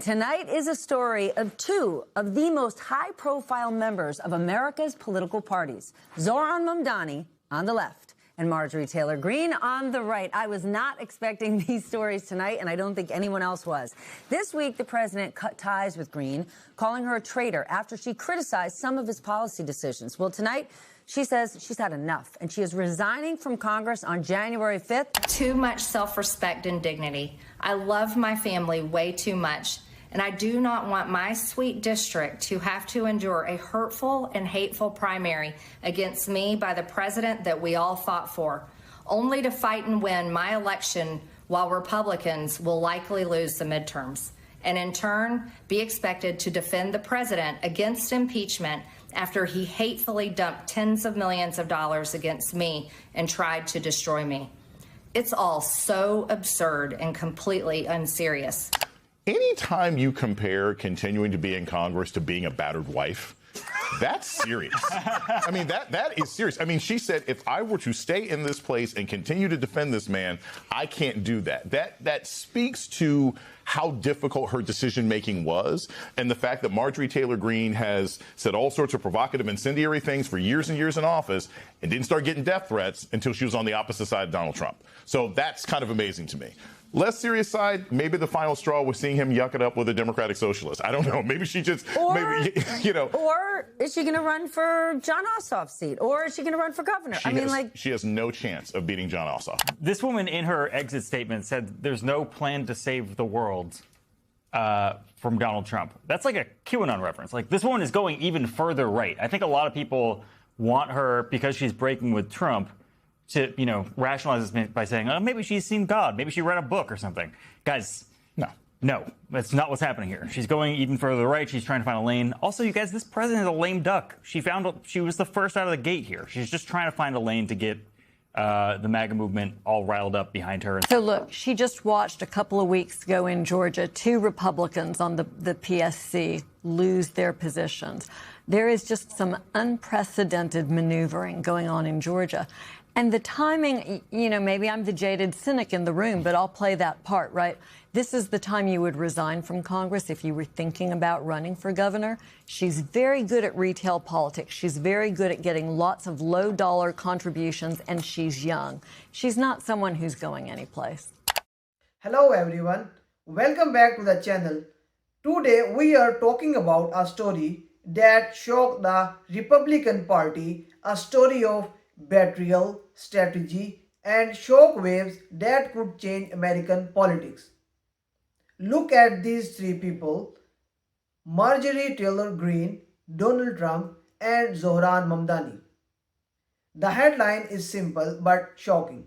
Tonight is a story of two of the most high-profile members of America's political parties, Zohran Mamdani on the left and Marjorie Taylor Greene on the right. I was not expecting these stories tonight, and I don't think anyone else was. This week, the president cut ties with Greene, calling her a traitor after she criticized some of his policy decisions. Well, tonight, she says she's had enough, and she is resigning from Congress on January 5th. Too much self-respect and dignity. I love my family way too much, and I do not want my sweet district to have to endure a hurtful and hateful primary against me by the president that we all fought for, only to fight and win my election while Republicans will likely lose the midterms, and in turn be expected to defend the president against impeachment after he hatefully dumped tens of millions of dollars against me and tried to destroy me. It's all so absurd and completely unserious. Anytime you compare continuing to be in Congress to being a battered wife, that's serious. I mean, that is serious. I mean, she said, if I were to stay in this place and continue to defend this man, I can't do that. That speaks to how difficult her decision-making was, and the fact that Marjorie Taylor Greene has said all sorts of provocative, incendiary things for years and years in office and didn't start getting death threats until she was on the opposite side of Donald Trump. So that's kind of amazing to me. Less serious side, maybe the final straw was seeing him yuck it up with a Democratic Socialist. I don't know. Maybe she just, Or is she going to run for Jon Ossoff's seat? Or is she going to run for governor? She has no chance of beating Jon Ossoff. This woman in her exit statement said there's no plan to save the world from Donald Trump. That's like a QAnon reference. Like, this woman is going even further right. I think a lot of people want her, because she's breaking with Trump, to, rationalize this by saying, oh, maybe she's seen God. Maybe she read a book or something. Guys, no, that's not what's happening here. She's going even further right. She's trying to find a lane. Also, you guys, this president is a lame duck. She was the first out of the gate here. She's just trying to find a lane to get the MAGA movement all riled up behind her. So look, she just watched a couple of weeks ago in Georgia, two Republicans on the PSC lose their positions. There is just some unprecedented maneuvering going on in Georgia. And the timing, maybe I'm the jaded cynic in the room, but I'll play that part, right? This is the time you would resign from Congress if you were thinking about running for governor. She's very good at retail politics. She's very good at getting lots of low-dollar contributions, and she's young. She's not someone who's going anyplace. Hello, everyone. Welcome back to the channel. Today, we are talking about a story that shocked the Republican Party, a story of betrayal, strategy, and shockwaves that could change American politics. Look at these three people: Marjorie Taylor Greene, Donald Trump, and Zohran Mamdani. The headline is simple but shocking.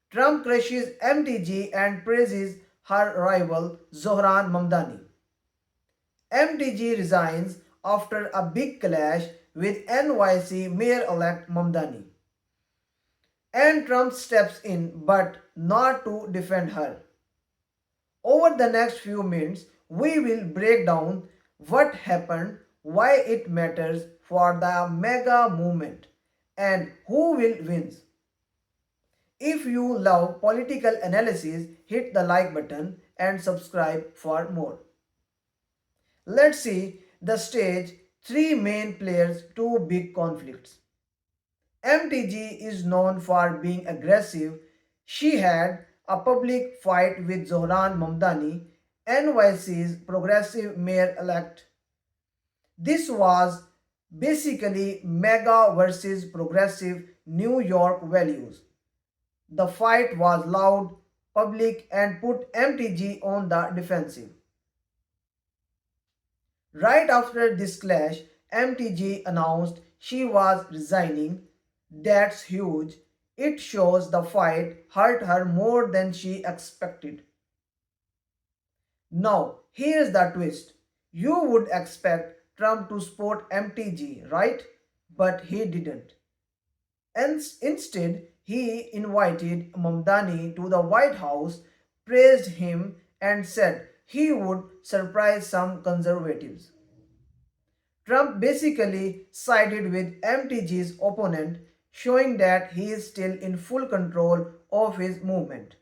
Trump crushes MTG and praises her rival Zohran Mamdani. MTG resigns after a big clash with NYC Mayor-elect Mamdani. And Trump steps in, but not to defend her. Over the next few minutes, we will break down what happened, why it matters for the MAGA movement, and who will win. If you love political analysis, hit the like button and subscribe for more. Let's see the stage: three main players, two big conflicts. MTG is known for being aggressive. She had a public fight with Zohran Mamdani, NYC's progressive mayor-elect. This was basically MAGA versus progressive New York values. The fight was loud, public, and put MTG on the defensive. Right after this clash, MTG announced she was resigning. That's huge. It shows the fight hurt her more than she expected. Now, here's the twist. You would expect Trump to support MTG, right? But he didn't. And instead, he invited Mamdani to the White House, praised him, and said he would surprise some conservatives. Trump basically sided with MTG's opponent, showing that he is still in full control of his movement.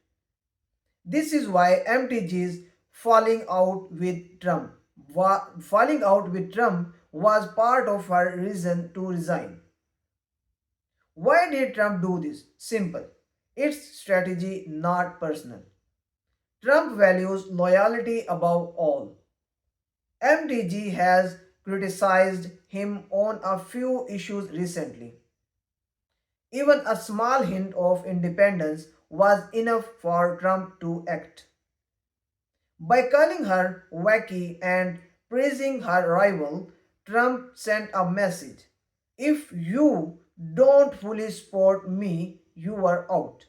This is why MTG's falling out with Trump. Falling out with Trump was part of her reason to resign. Why did Trump do this? Simple. It's strategy, not personal. Trump values loyalty above all. MTG has criticized him on a few issues recently. Even a small hint of independence was enough for Trump to act. By calling her wacky and praising her rival, Trump sent a message. If you don't fully support me, you are out.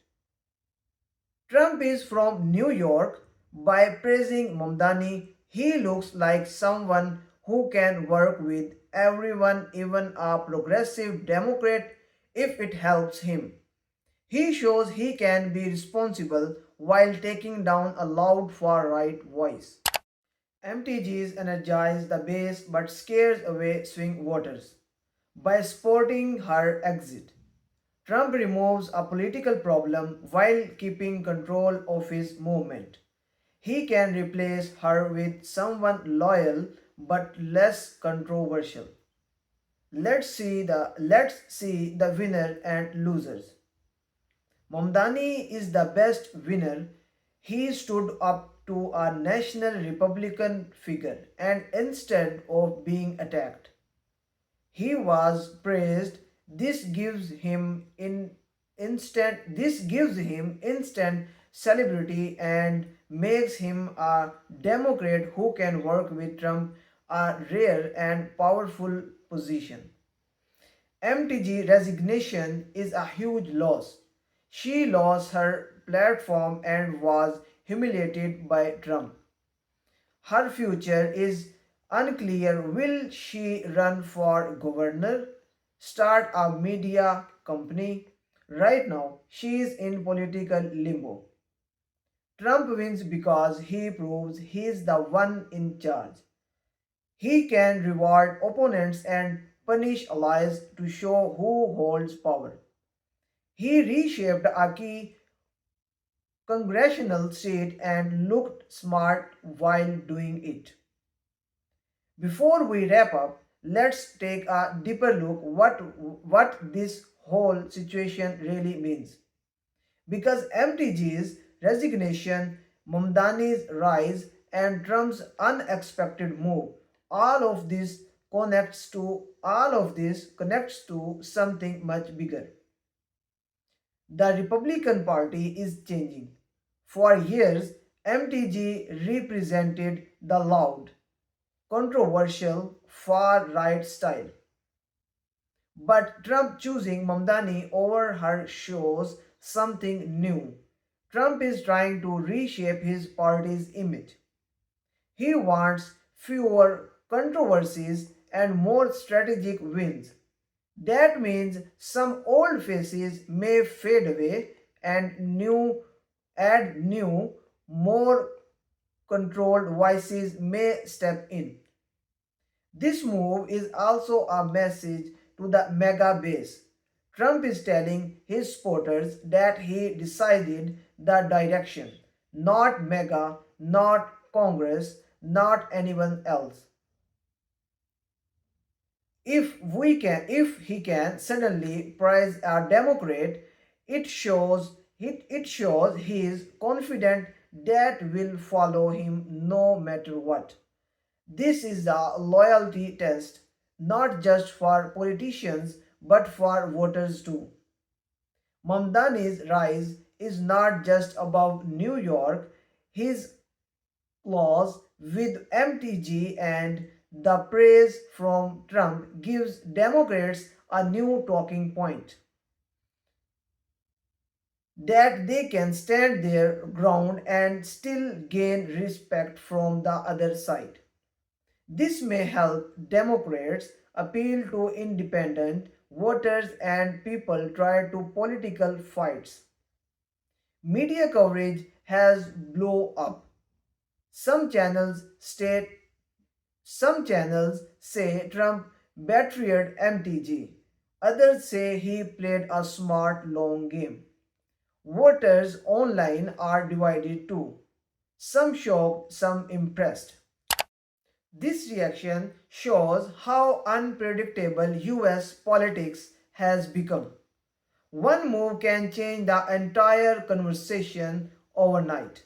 Trump is from New York. By praising Mamdani, he looks like someone who can work with everyone, even a progressive Democrat, if it helps him. He shows he can be responsible while taking down a loud far-right voice. MTGs energize the base but scares away swing voters. By supporting her exit, Trump removes a political problem while keeping control of his movement. He can replace her with someone loyal but less controversial. Let's see the winner and losers. Mamdani is the best winner. He stood up to a national Republican figure and instead of being attacked, he was praised. This gives him instant celebrity and makes him a Democrat who can work with Trump, a rare and powerful position. MTG resignation is a huge loss. She lost her platform and was humiliated by Trump. Her future is unclear. Will she run for governor? Start a media company? Right now, she is in political limbo. Trump wins because he proves he is the one in charge. He can reward opponents and punish allies to show who holds power. He reshaped a key congressional seat and looked smart while doing it. Before we wrap up, let's take a deeper look what this whole situation really means. Because MTG's resignation, Mamdani's rise, and Trump's unexpected move, all of this connects to something much bigger. The Republican Party is changing. For years, MTG represented the loud, controversial, far right style. But Trump choosing Mamdani over her shows something new. Trump is trying to reshape his party's image. He wants fewer controversies and more strategic wins. That means some old faces may fade away and new, more controlled voices may step in. This move is also a message to the mega base. Trump is telling his supporters that he decided the direction, not mega, not Congress, not anyone else. If he can suddenly prize a Democrat, it shows he is confident that will follow him no matter what. This is a loyalty test, not just for politicians but for voters too. Mamdani's rise is not just above New York. His clause with MTG and the praise from Trump gives Democrats a new talking point that they can stand their ground and still gain respect from the other side. This may help Democrats appeal to independent voters and people try to political fights. Media coverage has blown up. Some channels state some channels say Trump betrayed MTG. Others say he played a smart long game. Voters online are divided too. Some shocked, some impressed. This reaction shows how unpredictable US politics has become. One move can change the entire conversation overnight.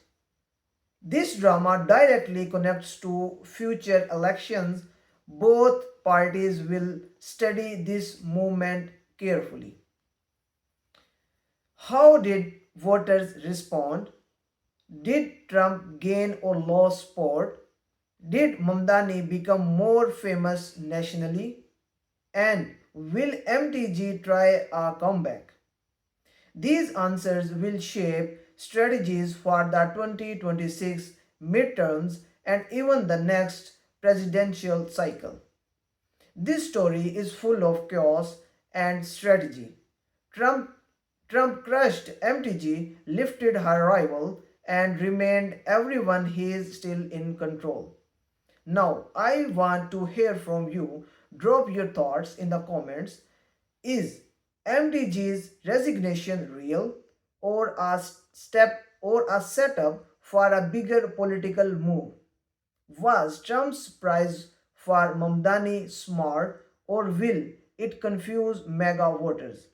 This drama directly connects to future elections. Both parties will study this movement carefully. How did voters respond? Did Trump gain or lose support? Did Mamdani become more famous nationally? And will MTG try a comeback? These answers will shape strategies for the 2026 midterms and even the next presidential cycle. This story is full of chaos and strategy. Trump, Trump crushed MTG, lifted her rival, and remained everyone he is still in control. Now, I want to hear from you. Drop your thoughts in the comments. Is MTG's resignation real or a setup for a bigger political move? Was Trump's prize for Mamdani smart or will it confuse mega voters?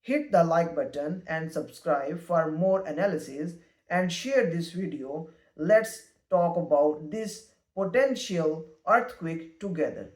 Hit the like button and subscribe for more analysis and share this video. Let's talk about this potential earthquake together.